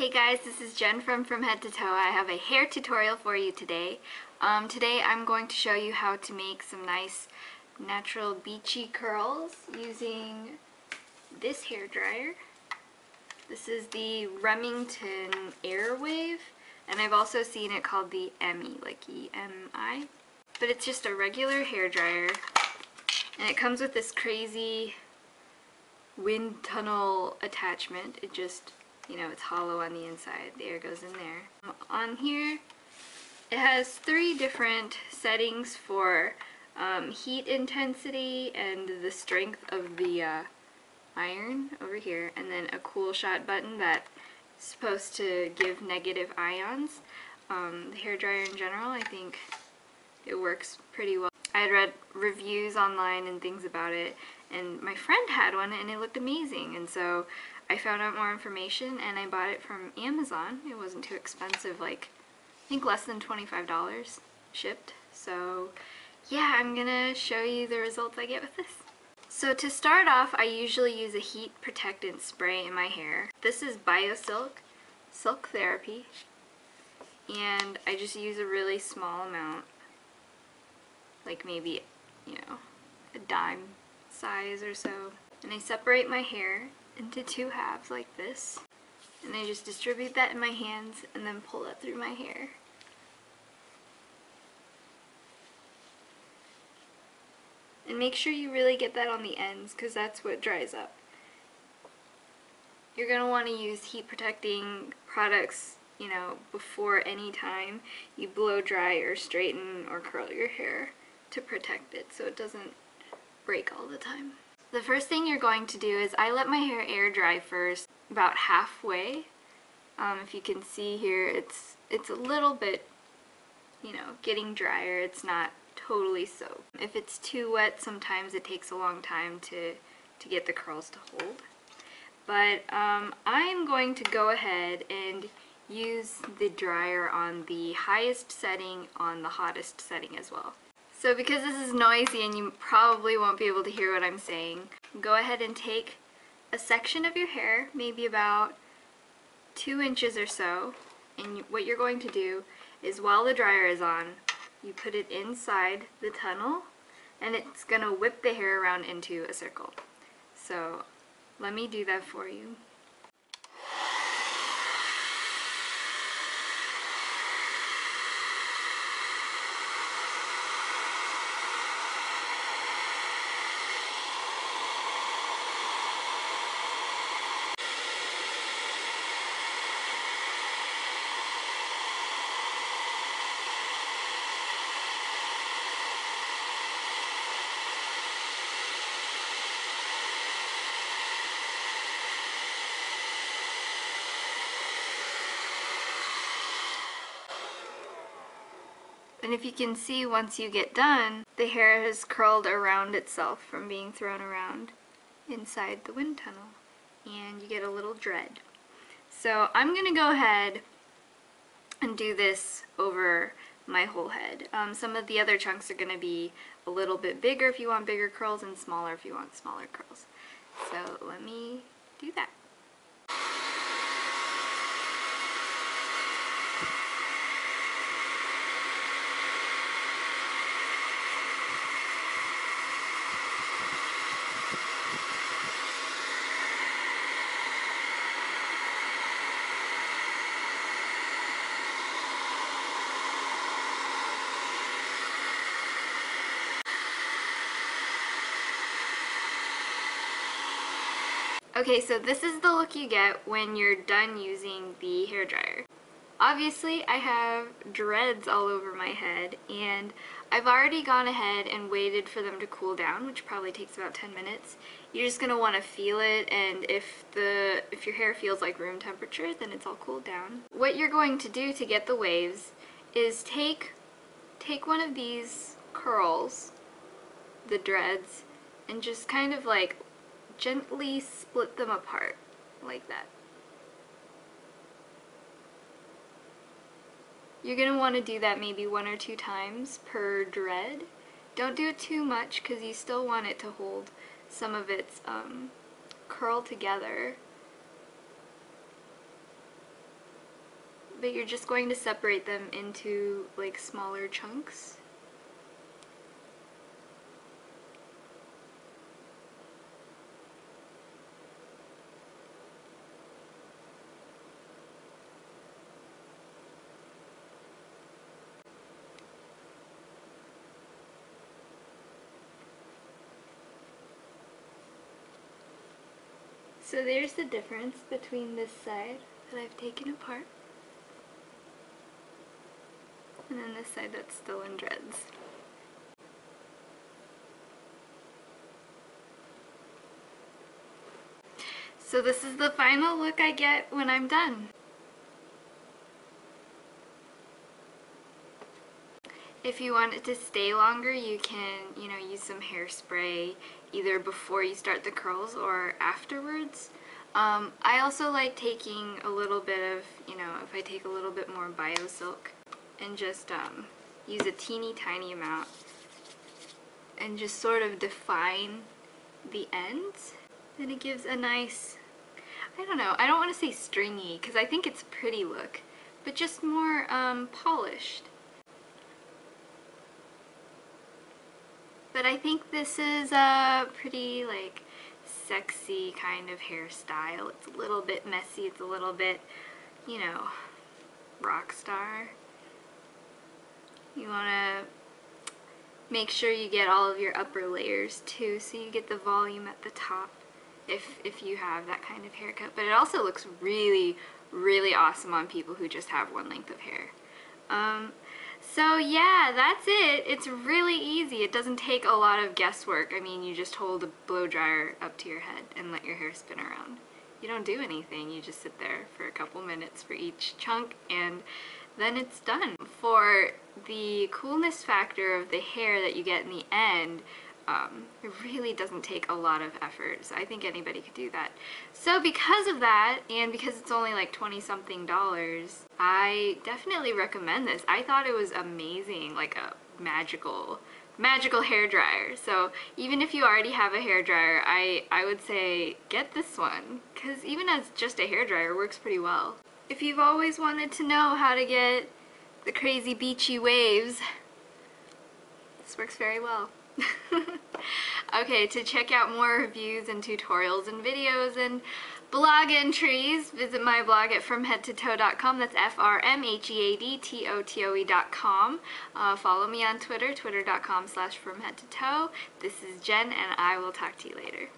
Hey guys, this is Jen from Head to Toe. I have a hair tutorial for you today. Today I'm going to show you how to make some nice natural beachy curls using this hair dryer. This is the Remington Airwave, and I've also seen it called the EMI, like E-M-I. But it's just a regular hair dryer, and it comes with this crazy wind tunnel attachment. It just, it's hollow on the inside. The air goes in there. On here, it has 3 different settings for heat intensity and the strength of the iron over here, and then a cool shot button that's supposed to give negative ions. The hairdryer in general, I think it works pretty well. I had read reviews online and things about it, and my friend had one and it looked amazing, and so I found out more information and I bought it from Amazon. It wasn't too expensive, like I think less than $25 shipped. So yeah, I'm gonna show you the results I get with this. So to start off, I usually use a heat protectant spray in my hair. This is BioSilk Silk Therapy, and I just use a really small amount, like maybe, a dime size or so. And I separate my hair into 2 halves like this, and I just distribute that in my hands and then pull that through my hair. And make sure you really get that on the ends, because that's what dries up. You're going to want to use heat protecting products, before any time you blow dry or straighten or curl your hair, to protect it so it doesn't break all the time. The first thing you're going to do is I let my hair air dry first, about halfway. If you can see here, it's a little bit, getting drier. It's not totally soaked. If it's too wet, sometimes it takes a long time to get the curls to hold. But I'm going to go ahead and use the dryer on the highest setting, on the hottest setting as well. So because this is noisy and you probably won't be able to hear what I'm saying, go ahead and take a section of your hair, maybe about 2 inches or so, and what you're going to do is, while the dryer is on, you put it inside the tunnel, and it's going to whip the hair around into a circle. So let me do that for you. And if you can see, once you get done, the hair has curled around itself from being thrown around inside the wind tunnel, and you get a little dread. So I'm going to go ahead and do this over my whole head. Some of the other chunks are going to be a little bit bigger if you want bigger curls, and smaller if you want smaller curls. So let me do that. Okay, so this is the look you get when you're done using the hairdryer. Obviously, I have dreads all over my head, and I've already gone ahead and waited for them to cool down, which probably takes about 10 minutes. You're just going to want to feel it, and if your hair feels like room temperature, then it's all cooled down. What you're going to do to get the waves is take one of these curls, the dreads, and just kind of like gently split them apart, like that. You're going to want to do that maybe 1 or 2 times per dread. Don't do it too much, because you still want it to hold some of its curl together. but you're just going to separate them into like smaller chunks. So there's the difference between this side that I've taken apart and then this side that's still in dreads. So this is the final look I get when I'm done. If you want it to stay longer, you can, use some hairspray either before you start the curls or afterwards. I also like taking a little bit of, if I take a little bit more BioSilk and just use a teeny tiny amount and just sort of define the ends, then it gives a nice, I don't know, I don't want to say stringy because I think it's a pretty look, but just more polished. But I think this is a pretty like sexy kind of hairstyle. It's a little bit messy, it's a little bit, rock star. You want to make sure you get all of your upper layers too, so you get the volume at the top if you have that kind of haircut. But it also looks really, really awesome on people who just have one length of hair. So yeah, that's it. It's really easy. It doesn't take a lot of guesswork. I mean, you just hold a blow dryer up to your head and let your hair spin around. You don't do anything. You just sit there for a couple minutes for each chunk and then it's done. For the coolness factor of the hair that you get in the end, it really doesn't take a lot of effort, so I think anybody could do that. So because of that, and because it's only like $20-something, I definitely recommend this. I thought it was amazing, like a magical hair dryer. So even if you already have a hair dryer, I would say get this one, because even as just a hair dryer, it works pretty well. If you've always wanted to know how to get the crazy beachy waves, this works very well. Okay, to check out more reviews and tutorials and videos and blog entries, visit my blog at fromheadtotoe.com. That's fromheadtotoe.com. Follow me on Twitter, twitter.com/fromheadtotoe. This is Jen, and I will talk to you later.